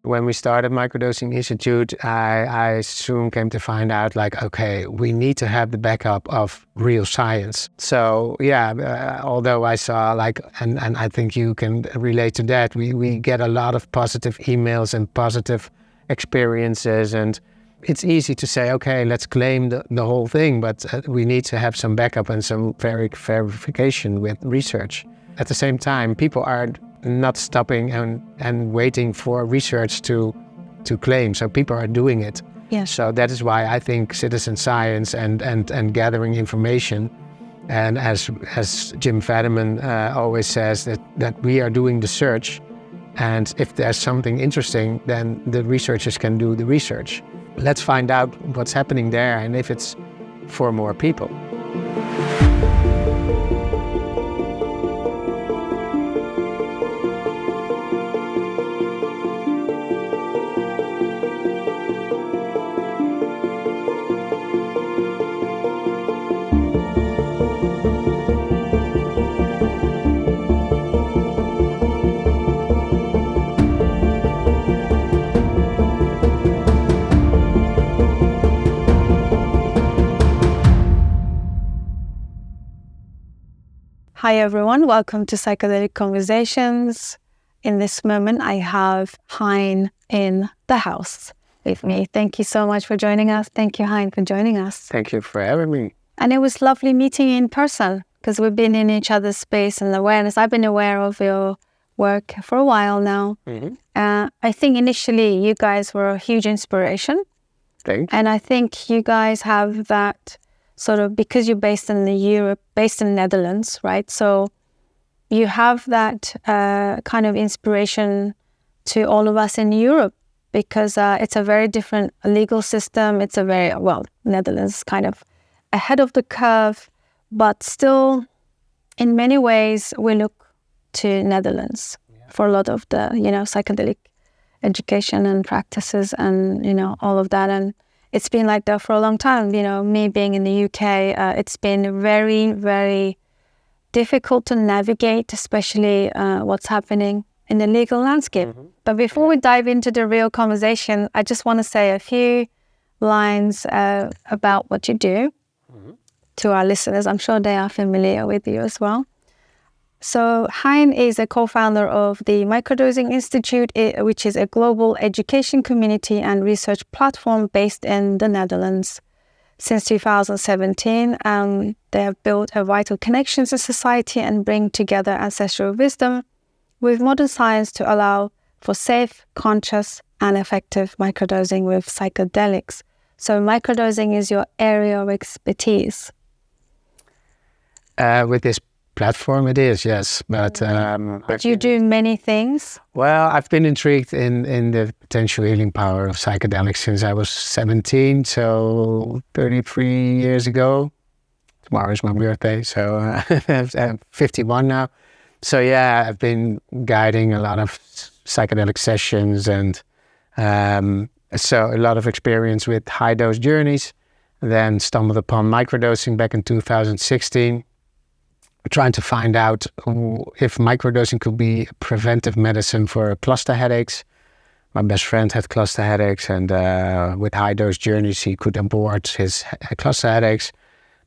when we started Microdosing Institute, I soon came to find out, like, okay, we need to have the backup of real science. So yeah, although I saw and I think you can relate to that, we get a lot of positive emails and positive experiences, and it's easy to say, okay, let's claim the whole thing, but we need to have some backup and some verification with research. At the same time, people are not stopping and waiting for research to claim. So people are doing it. Yeah. So that is why I think citizen science and gathering information, and as Jim Fadiman always says, that we are doing the search, and if there's something interesting, then the researchers can do the research. Let's find out what's happening there and if it's for more people. Hi everyone, welcome to Psychedelic Conversations. In this moment, I have Hein in the house with me. Thank you so much for joining us. Thank you, Hein, for joining us. Thank you for having me. And it was lovely meeting you in person, because we've been in each other's space and awareness. I've been aware of your work for a while now. Mm-hmm. I think initially you guys were a huge inspiration. Thanks. And I think you guys have that sort of, because you're based in Europe, based in the Netherlands, right? So you have that kind of inspiration to all of us in Europe, because it's a very different legal system. It's a very, Netherlands kind of ahead of the curve, but still in many ways we look to Netherlands for a lot of the, psychedelic education and practices and, all of that. And it's been like that for a long time. Me being in the UK, it's been very, very difficult to navigate, especially what's happening in the legal landscape. Mm-hmm. But before we dive into the real conversation, I just want to say a few lines about what you do to our listeners. I'm sure they are familiar with you as well. So Hein is a co-founder of the Microdosing Institute, which is a global education community and research platform based in the Netherlands. Since 2017, they have built a vital connections in society and bring together ancestral wisdom with modern science to allow for safe, conscious, and effective microdosing with psychedelics. So microdosing is your area of expertise. With this platform, it is, yes. But you do many things. Well, I've been intrigued in the potential healing power of psychedelics since I was 17, so 33 years ago. Tomorrow is my birthday, so I'm 51 now. So yeah, I've been guiding a lot of psychedelic sessions, and so a lot of experience with high-dose journeys. Then stumbled upon microdosing back in 2016. Trying to find out if microdosing could be preventive medicine for cluster headaches. My best friend had cluster headaches, and with high-dose journeys, he could abort his cluster headaches.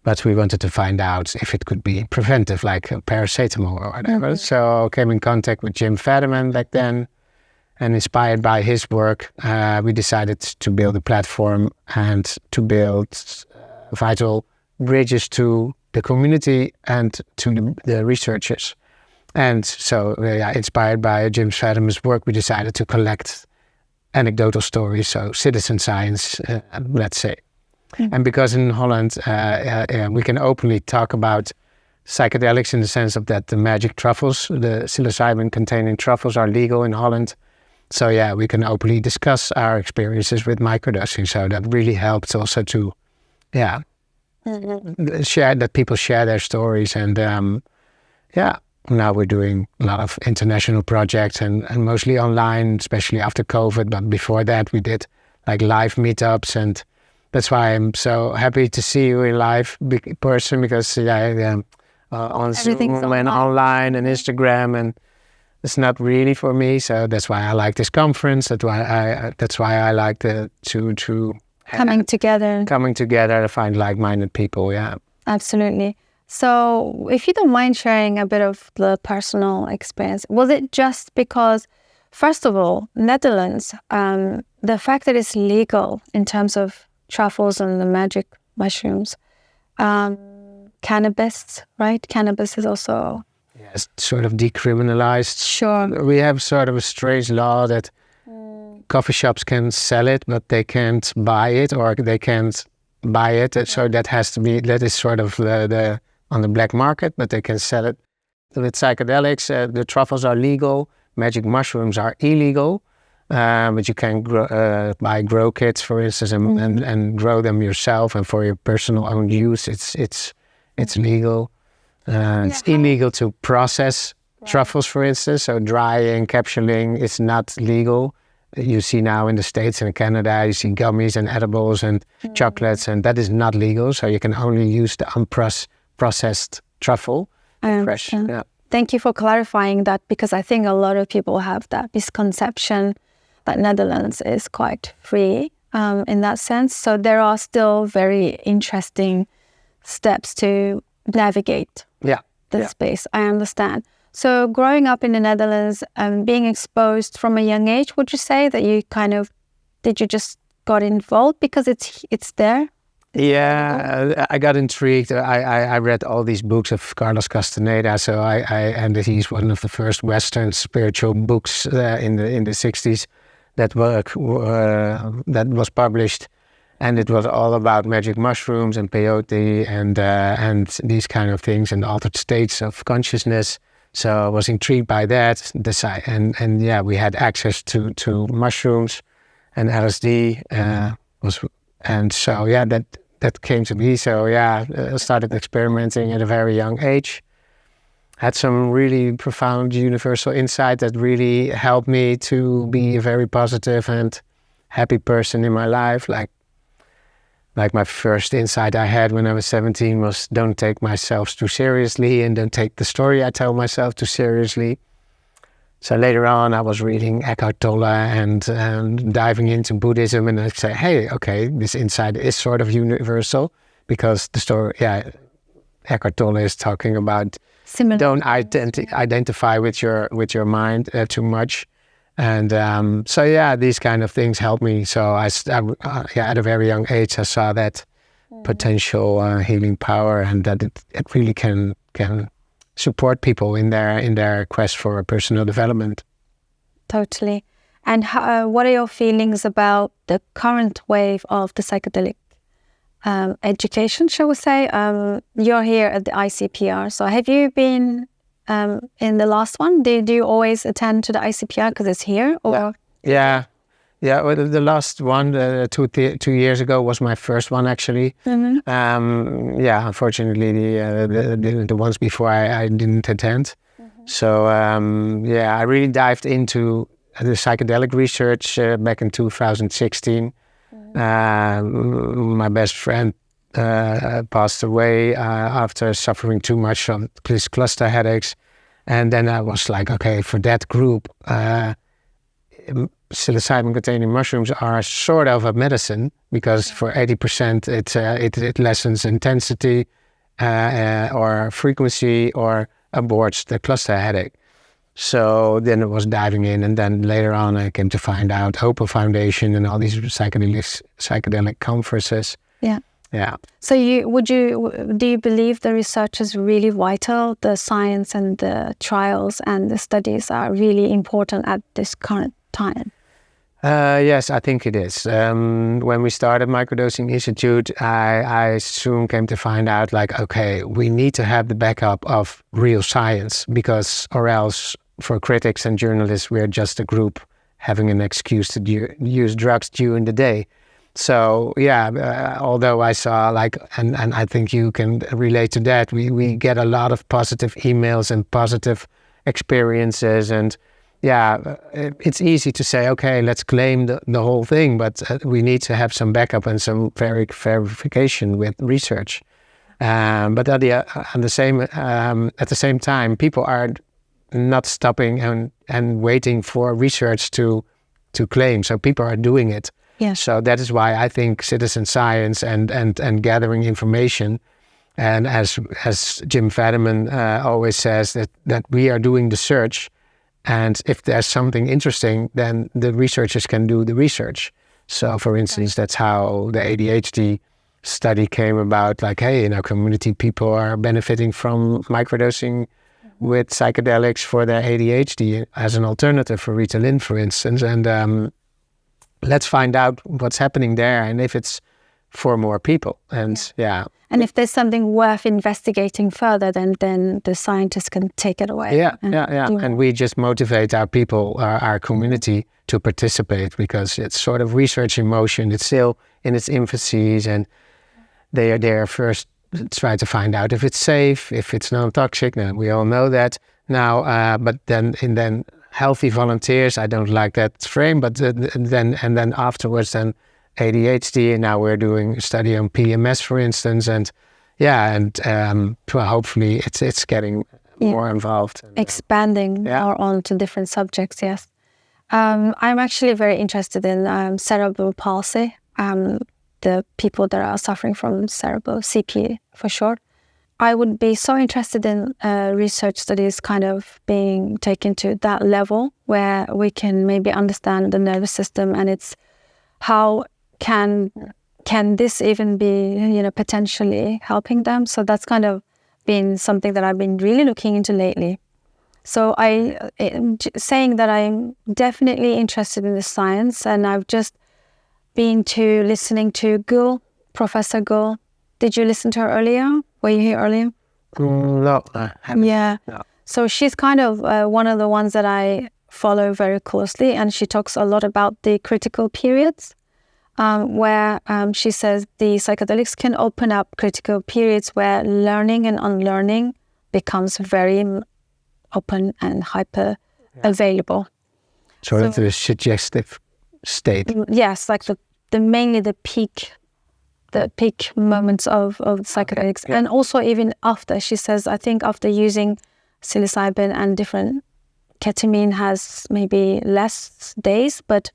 But we wanted to find out if it could be preventive, like paracetamol or whatever. Mm-hmm. So I came in contact with Jim Fadiman back then, and inspired by his work, we decided to build a platform and to build vital bridges to the community and to the researchers. And so, inspired by Jim Fadiman's work, we decided to collect anecdotal stories, so citizen science, let's say. Mm-hmm. And because in Holland, we can openly talk about psychedelics in the sense of that the magic truffles, the psilocybin-containing truffles are legal in Holland. So yeah, we can openly discuss our experiences with microdosing. So that really helped also to, share, that people share their stories. And now we're doing a lot of international projects and mostly online, especially after COVID. But before that, we did like live meetups, and that's why I'm so happy to see you in live person, because on Zoom and online and Instagram, and it's not really for me. So that's why I like this conference. That's why I like to coming together to find like-minded people. Yeah, absolutely. So if you don't mind sharing a bit of the personal experience, was it just because, first of all, Netherlands, the fact that it's legal in terms of truffles and the magic mushrooms, cannabis, right? Cannabis is also... Yes, sort of decriminalized. Sure. We have sort of a strange law that coffee shops can sell it, but they can't buy it, or they can't buy it. So that is sort of the on the black market, but they can sell it. With psychedelics, the truffles are legal. Magic mushrooms are illegal, but you can buy grow kits, for instance, and grow them yourself, and for your personal own use, it's legal. It's illegal to process truffles, for instance. So drying, capsuling is not legal. You see now in the States and in Canada, you see gummies and edibles and chocolates, and that is not legal. So you can only use the unprocessed truffle, fresh. Yeah. Thank you for clarifying that, because I think a lot of people have that misconception that Netherlands is quite free in that sense. So there are still very interesting steps to navigate the space. I understand. So growing up in the Netherlands and being exposed from a young age, would you say that you did you just got involved because it's there? Yeah, I got intrigued. I read all these books of Carlos Castaneda. So and he's one of the first Western spiritual books in the 60s that was published. And it was all about magic mushrooms and peyote and these kind of things and altered states of consciousness. So I was intrigued by that. And we had access to mushrooms and LSD. That came to me. So I started experimenting at a very young age. Had some really profound universal insight that really helped me to be a very positive and happy person in my life. Like my first insight I had when I was 17 was, don't take myself too seriously and don't take the story I tell myself too seriously. So later on I was reading Eckhart Tolle and diving into Buddhism, and I say, hey, okay, this insight is sort of universal, because the story, Eckhart Tolle is talking about don't identify with your mind too much. And these kind of things helped me. So at a very young age, I saw that potential healing power, and that it really can support people in their quest for personal development. Totally. And what are your feelings about the current wave of the psychedelic education, shall we say? You're here at the ICPR. So have you been in the last one? Did you always attend to the ICPR because it's here? Or? Yeah. Well, the last one, 2 years ago, was my first one, actually. Mm-hmm. Unfortunately, the ones before I didn't attend. Mm-hmm. So, I really dived into the psychedelic research back in 2016. Mm-hmm. My best friend passed away after suffering too much from these cluster headaches. And then I was like, okay, for that group, psilocybin-containing mushrooms are sort of a medicine, because for 80% it lessens intensity or frequency or aborts the cluster headache. So then it was diving in, and then later on I came to find out Hope Foundation and all these psychedelic conferences. Yeah. So do you believe the research is really vital? The science and the trials and the studies are really important at this current time? Yes, I think it is. When we started Microdosing Institute, I soon came to find out, okay, we need to have the backup of real science, or else for critics and journalists, we're just a group having an excuse to use drugs during the day. So although I saw and I think you can relate to that, we get a lot of positive emails and positive experiences, and it's easy to say, okay, let's claim the whole thing, but we need to have some backup and some verification with research. But at the same time, people are not stopping and waiting for research to claim. So people are doing it. Yeah. So that is why I think citizen science and gathering information, and as Jim Fadiman always says, that we are doing the search, and if there's something interesting, then the researchers can do the research. So for instance, that's how the ADHD study came about. Like, hey, in our community, people are benefiting from microdosing with psychedelics for their ADHD as an alternative for Ritalin, for instance. And let's find out what's happening there and if it's for more people. And And if there's something worth investigating further, then the scientists can take it away. And we just motivate our people, our community, to participate, because it's sort of research in motion. It's still in its infancies, and they are there first to try to find out if it's safe, if it's non-toxic. Now, we all know that now, but then healthy volunteers, I don't like that frame, but then afterwards, then ADHD, and now we're doing a study on PMS, for instance, and hopefully it's getting more involved. Expanding more onto different subjects, yes. I'm actually very interested in cerebral palsy, the people that are suffering from cerebral CP for short. I would be so interested in research studies kind of being taken to that level where we can maybe understand the nervous system, and it's how can this even be, potentially helping them. So that's kind of been something that I've been really looking into lately. So saying that I'm definitely interested in the science, and I've just been listening to Professor Gul. Did you listen to her earlier? Were you here earlier? No, I haven't. Yeah. No. So she's kind of one of the ones that I follow very closely, and she talks a lot about the critical periods, where she says the psychedelics can open up critical periods where learning and unlearning becomes very open and hyper available. Sort of the suggestive state. Yes, like mainly the peak moments of psychedelics. Okay. And also even after, she says, I think after using psilocybin and different, ketamine has maybe less days, but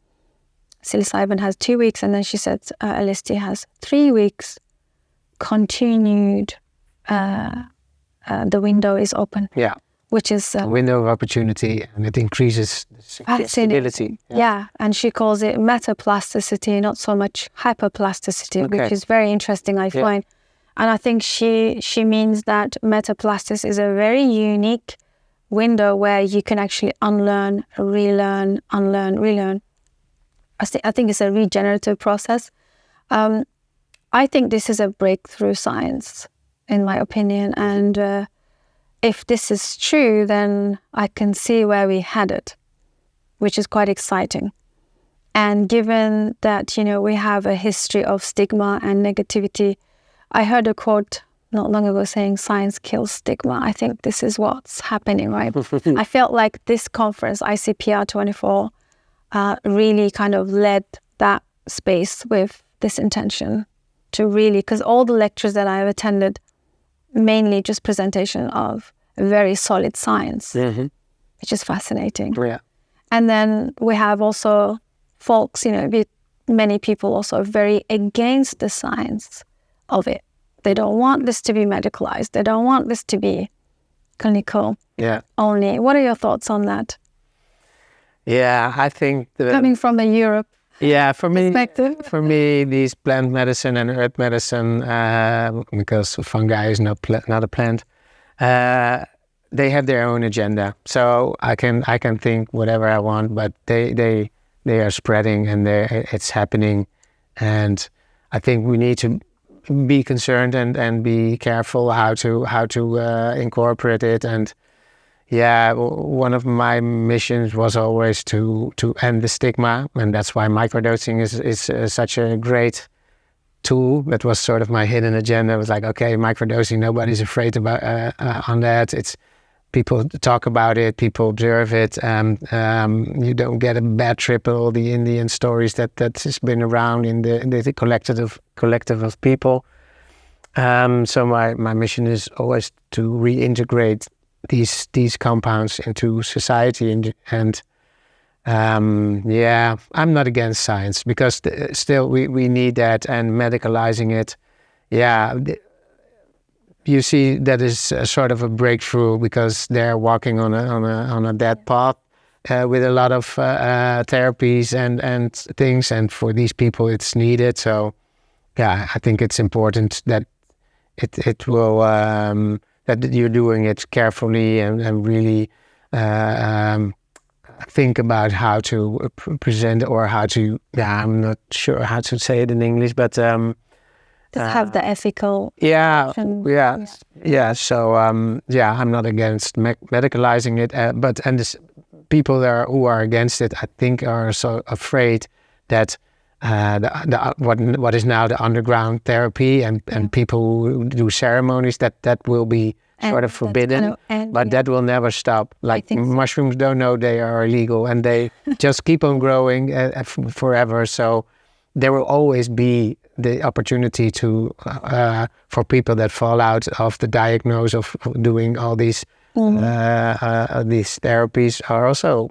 psilocybin has 2 weeks, and then she said LSD has 3 weeks continued. The window is open. Yeah. Which is a window of opportunity, and it increases suggestibility. Yeah, and she calls it metaplasticity, not so much hyperplasticity, which is very interesting, I find. And I think she means that metaplasticity is a very unique window where you can actually unlearn, relearn, unlearn, relearn. I think it's a regenerative process. I think this is a breakthrough science, in my opinion, and if this is true, then I can see where we headed, which is quite exciting. And given that, we have a history of stigma and negativity, I heard a quote not long ago saying science kills stigma. I think this is what's happening, right? I felt like this conference, ICPR 24, really kind of led that space with this intention to really, because all the lectures that I've attended, mainly just presentation of very solid science, which is fascinating. Yeah. And then we have also folks, many people also are very against the science of it. They don't want this to be medicalized. They don't want this to be clinical only. What are your thoughts on that? Yeah, I think coming from the Europe perspective. For me, these plant medicine and earth medicine, because fungi is not a plant, they have their own agenda. So I can think whatever I want, but they are spreading, and it's happening, and I think we need to be concerned and be careful how to incorporate it. And one of my missions was always to end the stigma, and that's why microdosing is such a great tool. That was sort of my hidden agenda. It was like, okay, microdosing, nobody's afraid about on that. It's people talk about it, people observe it. You don't get a bad trip. All the Indian stories that has been around in the collective of people. So my mission is always to reintegrate these compounds into society, and I'm not against science, because still we need that, and medicalizing it, you see that is a sort of a breakthrough, because they're walking on a dead path with a lot of therapies and things, and for these people it's needed. So I think it's important that it will that you're doing it carefully and really think about how to present, or how to I'm not sure how to say it in English, but just have the ethical so I'm not against medicalizing it, but this people there who are against it, I think, are so afraid that what is now the underground therapy and people who do ceremonies, that will be sort of forbidden, that will never stop. Like mushrooms don't know they are illegal, and they just keep on growing forever. So there will always be the opportunity to for people that fall out of the diagnosis of doing all these therapies are also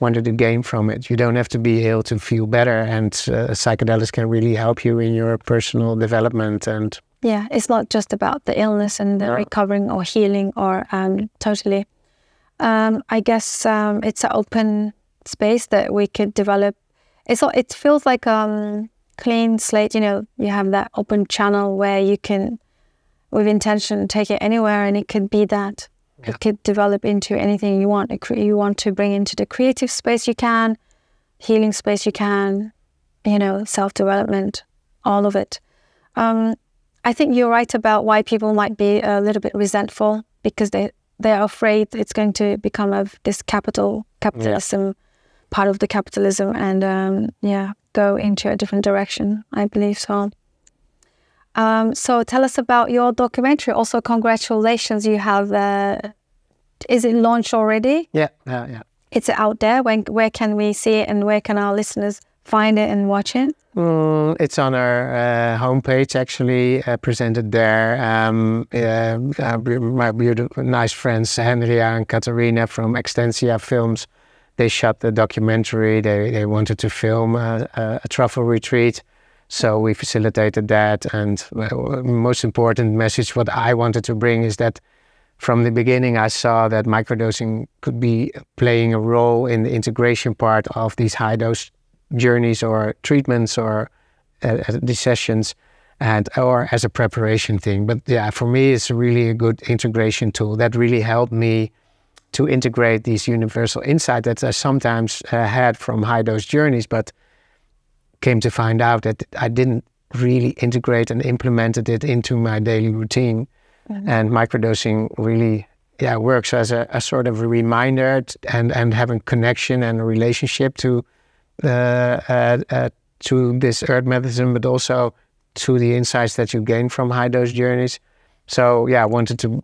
wanted to gain from it. You don't have to be ill to feel better, and psychedelics can really help you in your personal development. And it's not just about the illness and the recovering or healing or totally. I guess it's an open space that we could develop. It feels like clean slate. You have that open channel where you can, with intention, take it anywhere, and it could be that. It could develop into anything you want. You want to bring into the creative space, you can. Healing space, you can. Self-development, all of it. I think you're right about why people might be a little bit resentful, because they're afraid it's going to become of this capitalism, part of the capitalism, and go into a different direction. I believe so. So tell us about your documentary. Also, congratulations! You have. Is it launched already? Yeah. It's out there. Where can we see it, and where can our listeners find it and watch it? It's on our homepage, actually, presented there. My beautiful, nice friends Henria and Katarina from Extensia Films, they shot the documentary. They wanted to film a truffle retreat. So we facilitated that, and most important message what I wanted to bring is that from the beginning I saw that microdosing could be playing a role in the integration part of these high dose journeys or treatments or these sessions, or as a preparation thing. But for me it's really a good integration tool that really helped me to integrate these universal insights that I sometimes had from high dose journeys, but came to find out that I didn't really integrate and implemented it into my daily routine. And microdosing really works as a sort of a reminder and having connection and a relationship to this earth medicine, but also to the insights that you gain from high dose journeys. So I wanted to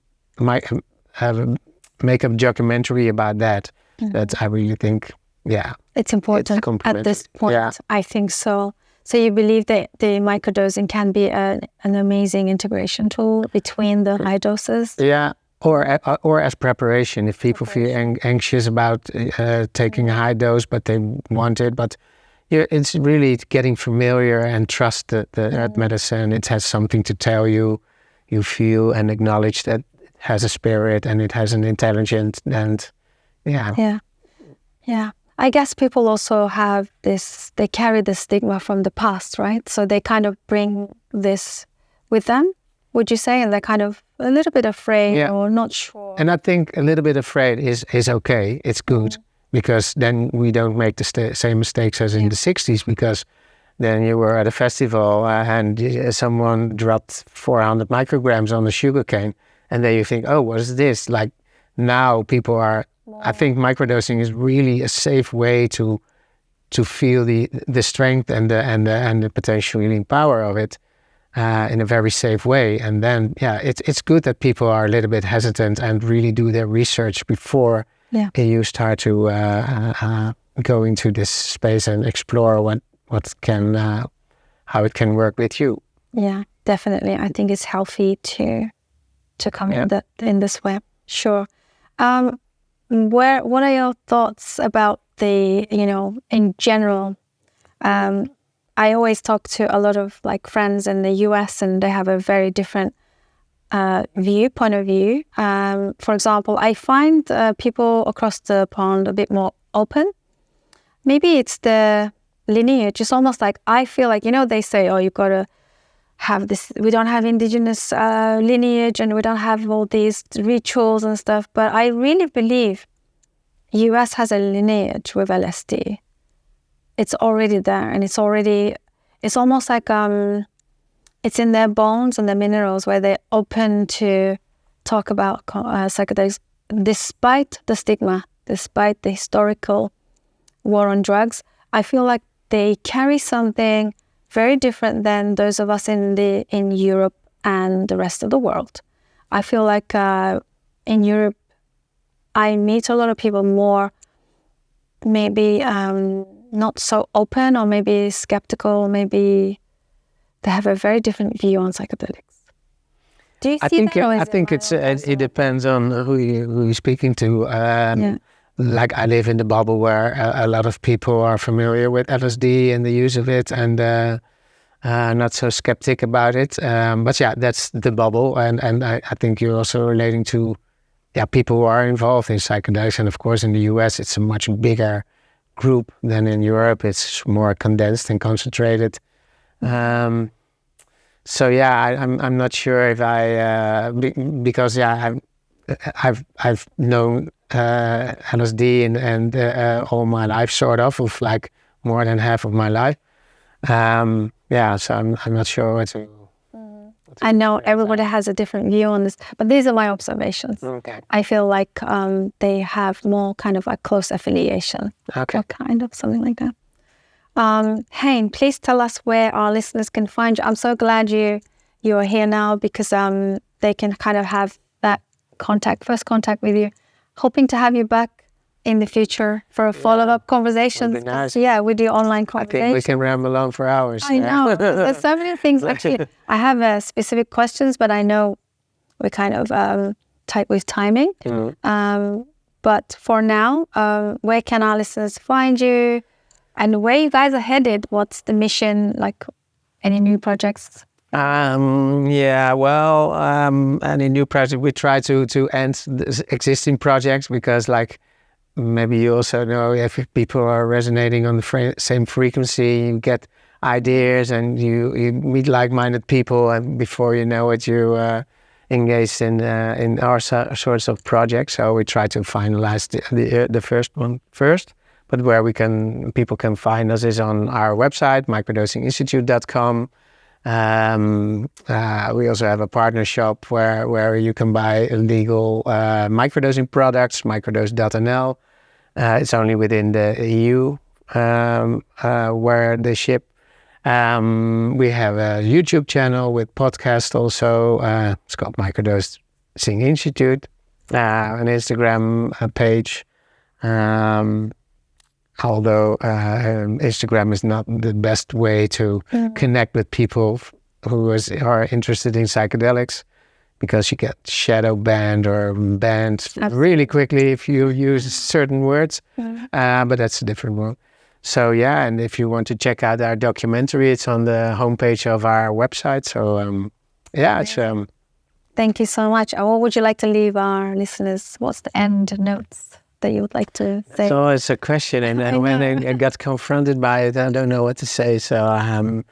make a documentary about that. That I really think it's important at this point. I think so. So you believe that the microdosing can be an amazing integration tool between the high doses? Or as preparation, if people feel anxious about taking a high dose, but they want it. But it's really getting familiar and trust the earth medicine. It has something to tell you. You feel and acknowledge that it has a spirit and it has an intelligence. And I guess people also have this, they carry the stigma from the past, right? So they kind of bring this with them, would you say? And they're kind of a little bit afraid or not sure. And I think a little bit afraid is okay. It's good, because then we don't make the same mistakes as in the 60s, because then you were at a festival and someone dropped 400 micrograms on the sugarcane, and then you think, oh, what is this? Like now people are... I think microdosing is really a safe way to feel the strength and the potential healing power of it in a very safe way. And then it's good that people are a little bit hesitant and really do their research before you start to go into this space and explore how it can work with you. Yeah, definitely. I think it's healthy to to come in this way. Sure. What are your thoughts about the, in general? I always talk to a lot of like friends in the US, and they have a very different point of view. For example, I find people across the pond a bit more open. Maybe it's the lineage. It's almost like, I feel like, they say, oh, you've got to have this, we don't have indigenous lineage, and we don't have all these rituals and stuff. But I really believe US has a lineage with LSD. It's already there, and it's almost like it's in their bones and the minerals, where they're open to talk about psychedelics, despite the stigma, despite the historical war on drugs. I feel like they carry something very different than those of us in Europe and the rest of the world. I feel like in Europe, I meet a lot of people more, maybe not so open, or maybe skeptical. Maybe they have a very different view on psychedelics. Do you see that? I think it depends on who you're speaking to. Like, I live in the bubble where a lot of people are familiar with LSD and the use of it, and not so skeptic about it. But yeah, that's the bubble, and I think you're also relating to people who are involved in psychedelics. And of course, in the US, it's a much bigger group than in Europe. It's more condensed and concentrated. So I'm not sure if because I've known LSD and all my life, sort of like more than half of my life. So I'm not sure what to. I know everybody has a different view on this, but these are my observations. Okay. I feel like they have more kind of a close affiliation. Okay. Or kind of something like that. Hein, please tell us where our listeners can find you. I'm so glad you're here now, because they can kind of have that first contact with you. Hoping to have you back in the future for a follow-up conversation. Would be nice. We do online conversations. I think we can ramble on for hours. I know. There's so many things. Actually, I have specific questions, but I know we're kind of tight with timing. Mm-hmm. But for now, where can our listeners find you, and where you guys are headed? What's the mission? Like, any new projects? Any new project, we try to end the existing projects, because like, maybe you also know, if people are resonating on the same frequency, you get ideas and you meet like-minded people, and before you know it, you engaged in our sorts of projects. So we try to finalize the first one first. But where people can find us is on our website, microdosinginstitute.com. We also have a partner shop where you can buy illegal microdosing products, microdose.nl. It's only within the EU where they ship. We have a YouTube channel with podcast also. It's called Microdosing Institute. An Instagram page. Although Instagram is not the best way to connect with people who are interested in psychedelics, because you get shadow banned or banned really quickly if you use certain words. But that's a different one. So and if you want to check out our documentary, it's on the homepage of our website. So it's. Thank you so much. What would you like to leave our listeners? What's the end notes that you would like to say? So it's a question, and when I got confronted by it, I don't know what to say. So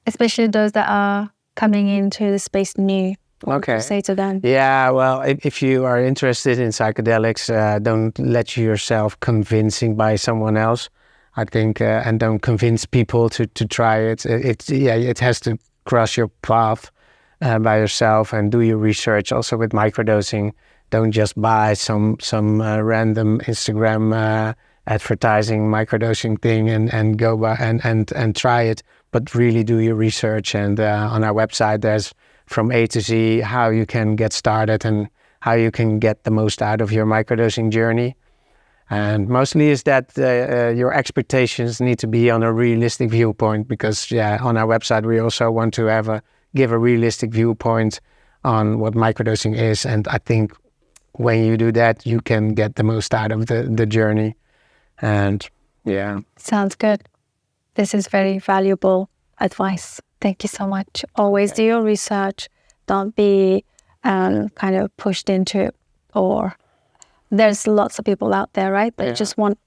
especially those that are coming into the space new. What would you say to them? Yeah, well, if you are interested in psychedelics, don't let yourself convincing by someone else, I think, and don't convince people to try it. It has to cross your path by yourself, and do your research. Also with microdosing, don't just buy some random Instagram advertising microdosing thing and go by and try it, but really do your research. And on our website, there's from A to Z how you can get started and how you can get the most out of your microdosing journey. And mostly is that your expectations need to be on a realistic viewpoint, because on our website we also want to give a realistic viewpoint on what microdosing is. And I think when you do that, you can get the most out of the journey. And yeah. Sounds good. This is very valuable advice. Thank you so much. Always do your research. Don't be kind of pushed into it, or there's lots of people out there, right, that just want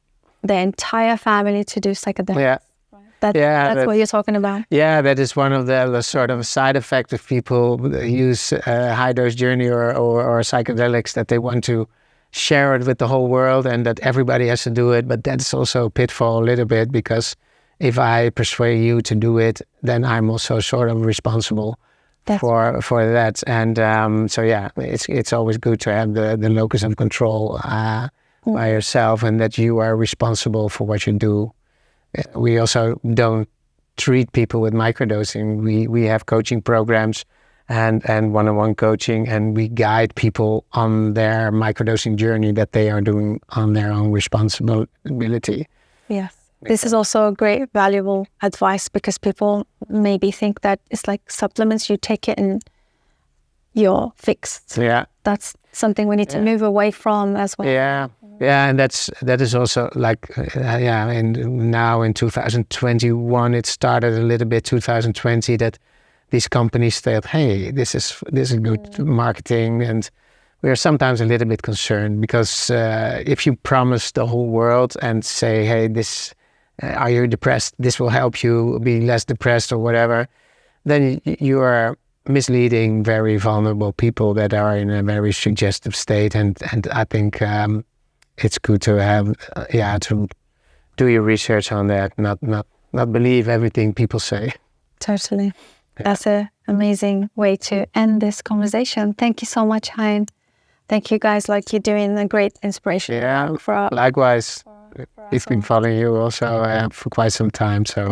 their entire family to do psychedelics. Yeah. That's what you're talking about. Yeah, that is one of the sort of side effects of people who use high dose journey or psychedelics, that they want to share it with the whole world and that everybody has to do it. But that's also a pitfall a little bit, because if I persuade you to do it, then I'm also sort of responsible for that. And so it's always good to have the locus of control by yourself, and that you are responsible for what you do. We also don't treat people with microdosing. We have coaching programs and one-on-one coaching, and we guide people on their microdosing journey that they are doing on their own responsibility. Yes. This is also great, valuable advice, because people maybe think that it's like supplements, you take it and you're fixed. Yeah. That's something we need to move away from as well. Yeah. Yeah, and that is also like, and now in 2021, it started a little bit 2020, that these companies said, hey, this is good marketing, and we are sometimes a little bit concerned, because if you promise the whole world and say, hey, are you depressed? This will help you be less depressed or whatever, then you are misleading very vulnerable people that are in a very suggestive state. And I think it's good to have, to do your research on that, not believe everything people say. Totally. Yeah. That's an amazing way to end this conversation. Thank you so much, Hein. Thank you guys, like you're doing a great inspiration. Yeah, likewise. We've been following you also for quite some time, so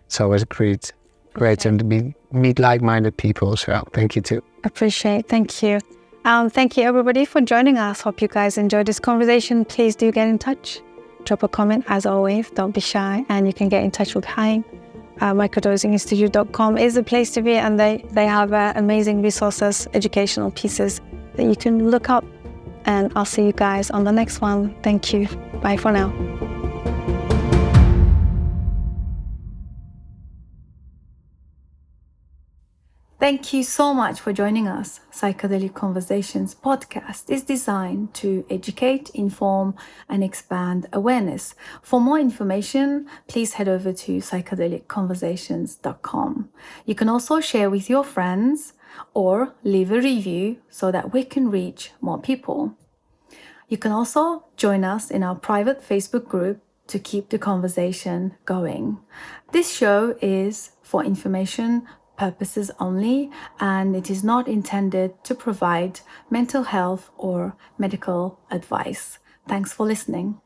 it's always great to meet like-minded people, so thank you too. Appreciate, thank you. Thank you everybody for joining us. Hope you guys enjoyed this conversation. Please do get in touch. Drop a comment as always, don't be shy, and you can get in touch with Hein. Microdosinginstitute.com is the place to be, and they have amazing resources, educational pieces that you can look up. And I'll see you guys on the next one. Thank you. Bye for now. Thank you so much for joining us. Psychedelic Conversations podcast is designed to educate, inform, and expand awareness. For more information, please head over to psychedelic-conversations.com. You can also share with your friends or leave a review so that we can reach more people. You can also join us in our private Facebook group to keep the conversation going. This show is for information purposes only, and it is not intended to provide mental health or medical advice. Thanks for listening.